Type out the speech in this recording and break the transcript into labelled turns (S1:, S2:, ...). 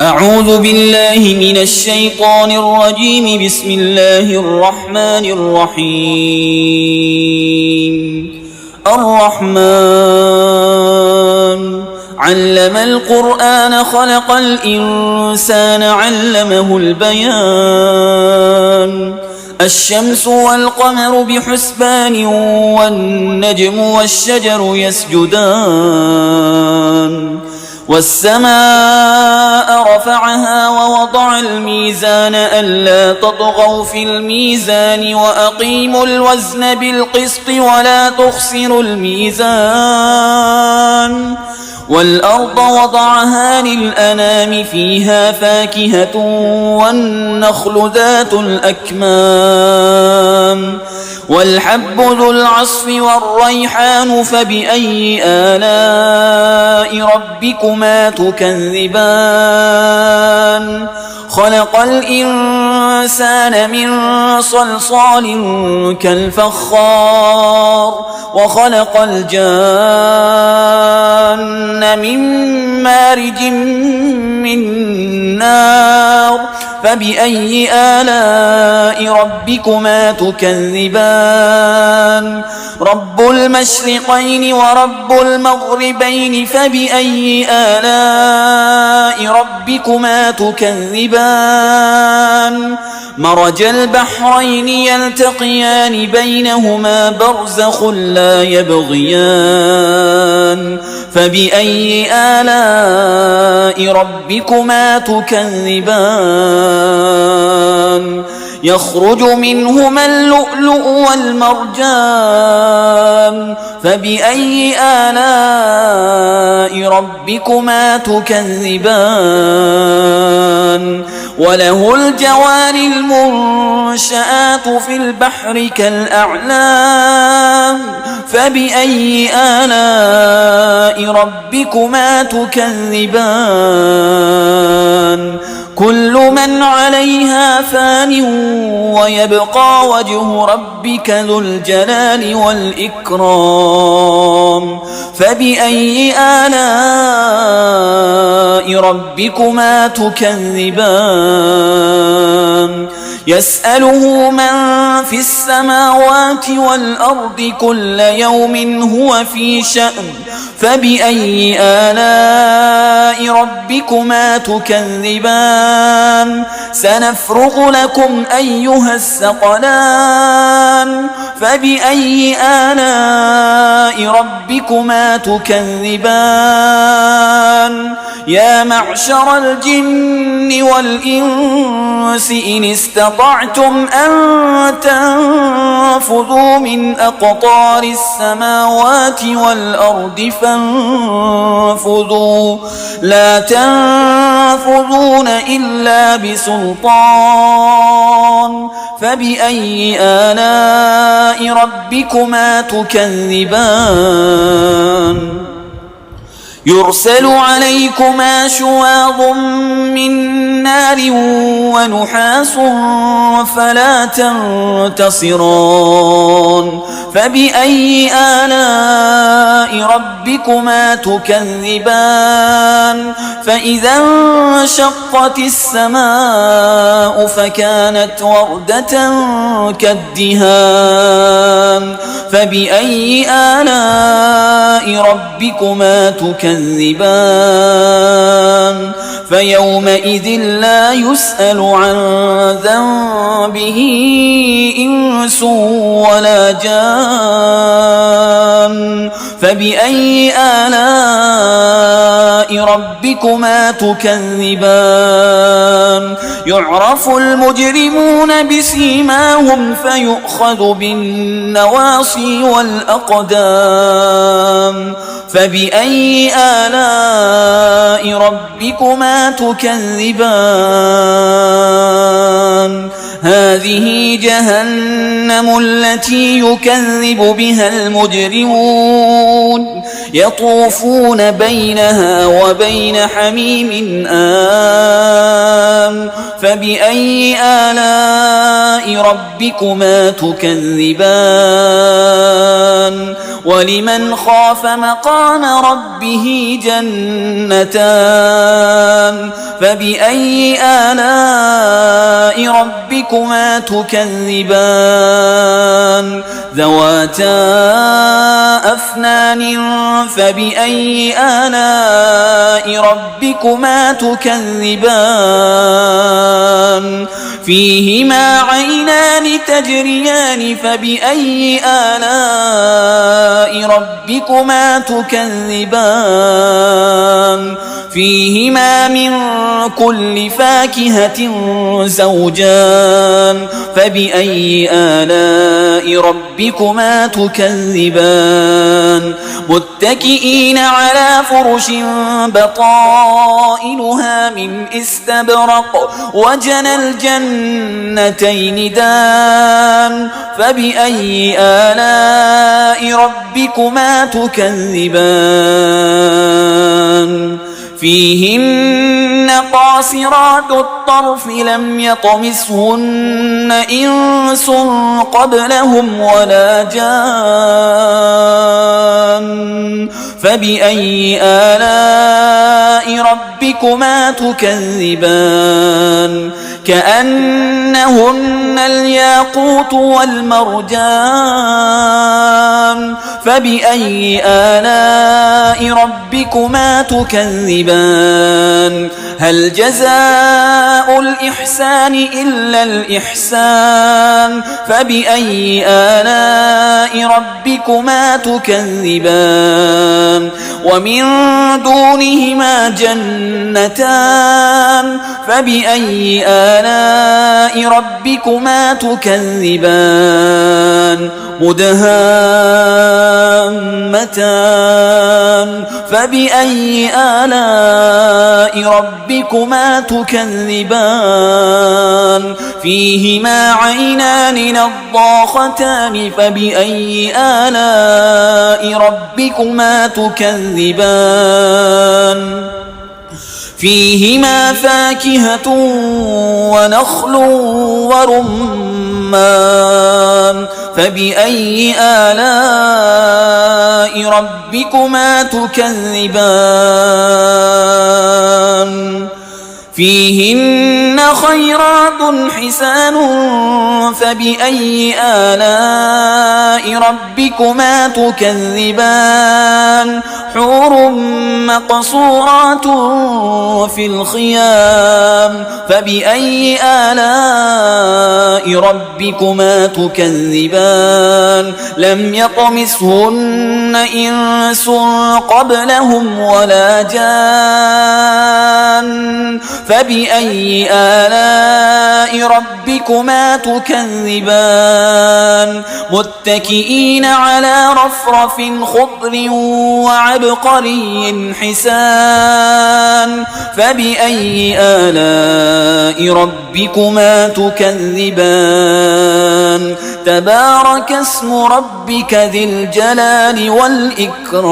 S1: أعوذ بالله من الشيطان الرجيم. بسم الله الرحمن الرحيم. الرحمن علم القرآن خلق الإنسان علمه البيان. الشمس والقمر بحسبان والنجم والشجر يسجدان. والسماء رفعها ووضع الميزان ألا تطغوا في الميزان وأقيموا الوزن بالقسط ولا تخسروا الميزان. والأرض وضعها للأنام فيها فاكهة والنخل ذات الأكمام والحب ذو العصف والريحان. فبأي آلاء ربكما تكذبان؟ خلق الإنسان من صلصال كالفخار وخلق الجان من مارج من نار. فبأي آلاء ربكما تكذبان؟ رب المشرقين ورب المغربين. فبأي آلاء ربكما تكذبان؟ مرج البحرين يلتقيان بينهما برزخ لا يبغيان. فبأي آلاء ربكما تكذبان؟ يخرج منهما اللؤلؤ والمرجان. فبأي آلاء ربكما تكذبان؟ وله الجوار المنشآت في البحر كالأعلام. فبأي آلاء ربكما تكذبان؟ كل من عليها فان ويبقى وجه ربك ذو الجلال والإكرام. فبأي آلاء ربكما تكذبان؟ يسأله من في السماوات والأرض كل يوم هو في شأن. فبأي آلاء ربكما تكذبان؟ سنفرغ لكم أيها الثقلان. فبأي آلاء ربكما تكذبان؟ يا معشر الجن والإنس إن استطعتم أن تنفذوا من أقطار السماوات والأرض فانفذوا لا تنفذون إلا بسلطان. فبأي آلاء ربكما تكذبان؟ يرسل عليكما شواظ من نار ونحاس فلا تنتصران. فبأي آلاء ربكما تكذبان؟ فإذا انشقت السماء فكانت وردة كالدهان. فبأي آلاء ربكما تكذبان؟ فيومئذ لا يسأل عن ذنبه إنس ولا جان. فبأي آلاء ربكما تكذبان؟ يعرف المجرمون بسيماهم فيؤخذ بالنواصي والأقدام. فبأي آلاء ربكما تكذبان؟ هذه جهنم التي يكذب بها المجرمون يطوفون بينها وبين حميم آن. فبأي آلاء ربكما تكذبان ولمن خاف مقام ربه جنتان فبأي آلاء ربكما تكذبان ذواتا أفنان فبأي آلاء ربكما تكذبان فيهما عينان تجريان فبأي آلاء ربكما تكذبان فيهما من كل فاكهة زوجان فبأي آلاء ربكما تكذبان متكئين على فرش بطائنها من استبرق وجنى الجنتين دان فبأي آلاء ربكما تكذبان فيهن قاصرات الطرف لم يطمثهن إنس قبلهم ولا جان فبأي آلاء ربكما تكذبان كأنهن الياقوت والمرجان فبأي آلاء ربكما تكذبان هل جزاء الإحسان إلا الإحسان فبأي آلاء ربكما تكذبان ومن دونهما جنتان فبأي آلاء ربكما تكذبان مدهامتان فبأي آلاء ربكما تكذبان فيهما عينان نضاختان فبأي آلاء ربكما تكذبان فيهما فاكهة ونخل ورمان فبأي آلاء ربكما تكذبان فيهن خيرات حسان فبأي آلاء ربكما تكذبان حور مقصورات في الخيام فبأي آلاء ربكما تكذبان لم يطمثهن إنس قبلهم ولا جان فبأي آلاء ربكما تكذبان متكئين على رفرف خضر وعبقري حسان فبأي آلاء ربكما تكذبان تبارك اسم ربك ذي الجلال والإكرام